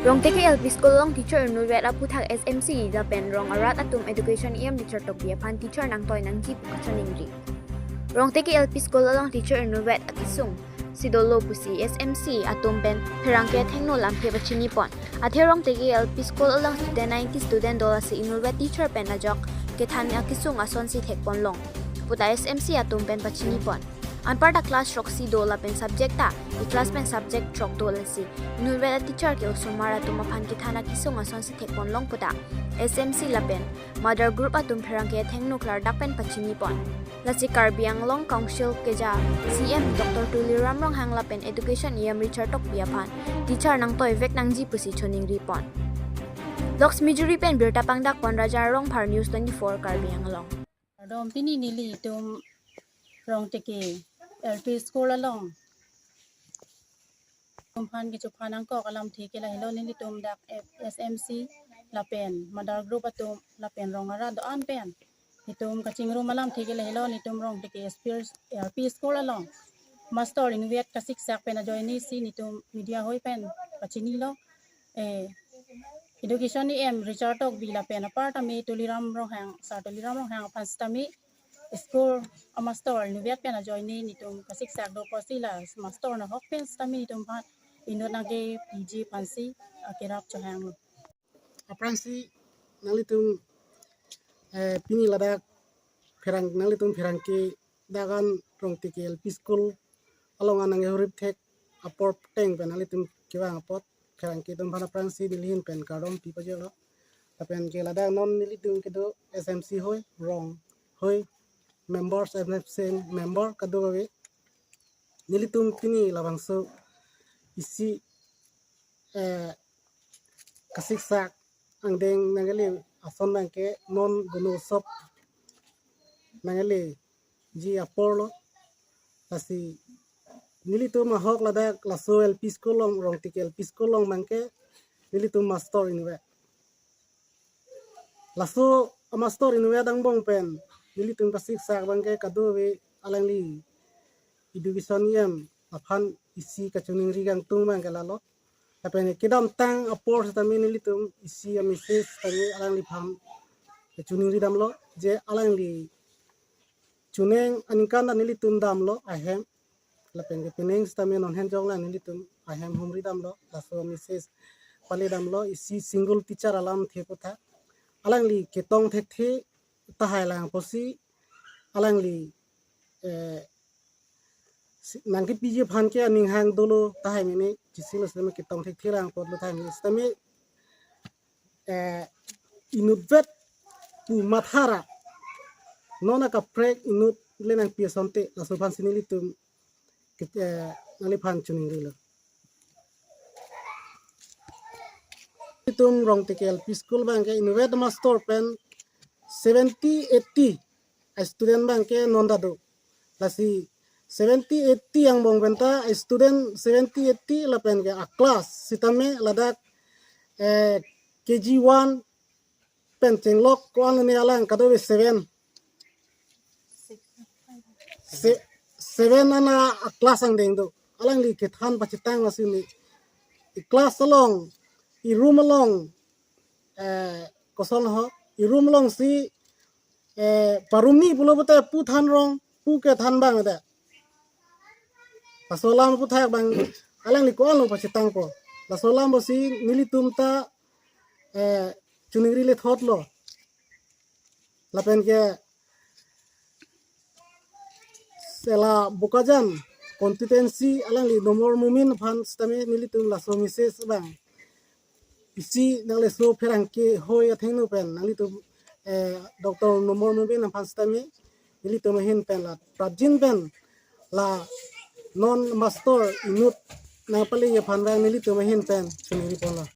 Rong teki LP School long teacher nu vet apu thak SMC da pen rong arat atum education teacher tok bia pan teacher nang toy nang ji pukachaning ri. Rong teki LP School long teacher nu vet akisung sidolo pusi SMC atum pen perangke thengno lampe bachini pon. Athe rong teki LP School long student 90 student dola si inu vet teacher pen ajok ke than akisung ason si thek pon long. Puta SMC atum pen bachini pon. Anpar da class rok si dola pen subject ta i class pen subject rok dola si inulwela teacher ke usumara tuma phan ki thana ki sunga son si thekpon long puta SMC la pen mother group atum pherang ke thengnu klar dak pen pachini pon lasi karbiang long council ke ja CM Dr. Tuliram rong hang la pen education Richard tok bia phan teacher nang toy vek nang ji pusi choning ri pon Loks Mijuri pen birta pangdak pon raja rong par news 24 karbiang long Dom pini nili tum rong teki LP School along phan ki chupan ang ko kalam thi ke la hilo nili tum dak SMC la pen madar group atum la pen rong ara do an pen hitum kaching room malam thi ke la hilo ni tum rong teki LP School along master in viet kasik sak pen join ni si ni tum media hoi pen pachini lo education ni Richard tok bila pen apart ami tuliram rong hang pastami school master ni viet pen join ni tum kasik sak do posila master na hok pen stami tum phan inut nage PG pansi akirap chahang apransi nalitum pini ladak ferang nalitum ferang ke dagan rong tiki LP School along anang hurip thek apor teng pen nalitum kiwang apot ferang ke tum phana pransi dilhin pen karom pipa jelo tapen ke ladak non nilitum kedo SMC hoi rong hoi members SMC member kado we nilitum pini labangso isi kasik sak angdeng nangali ason bangke non gunu sop nangali ji apolo lasi nilitum mahok ladak laso LP School long rong tiki LP School long bangke nilitum master inwe laso master inwe dang bong pen nilitum kasik sak bangke kado we alangli education yam aphan isi kachuning rigang tung bangke lalo tapi kedam tang apor setami nilitum isi amisis tani alang li pham kachuning ridam lo je alang li chuneng ankan nilitum dam lo ahem lapen ke peneng setami non hen jong la nilitum ahem hum ridam lo laso amisis pale dam lo isi single teacher alam the kotha alang li ketong thek the tahai lang posi alang li nangki pije phan ke aning hang dolo tahai mene jisilo seme ketong thek thirang pot lo thai mene stami inutvet pu mathara nona ka prek inut lenang piasonte laso phan sinili tum nali phan chuning rilo tum rong teki LP School bangke inuvet master pen 70-80 student bangke nondado lasi 70-80 yang bong benta student 70-80 lapen ke a class sitame ladak KG1 pen chenglok ko an ne alang kado 7 ana a class ang deng do alang li kethan pachitang asini i class along i room along kosol ho i room along si parumi pulo bote pu than rong pu ke than bang ada pasolam pu thak bang alang li ko alo pachitang ko pasolam bosi nilitum ta chuning rile thot lo lapen ke sela bukajan competency alang li nomor mumin phan stame nilitum laso mises bang isi nale so ferang ke hoi athengnu pen nalitum Dr. nomor mumin phan stame nilitum hin pen la prajin pen la non master inut na pali ya phan rang nilitum hin pen chuniri pon la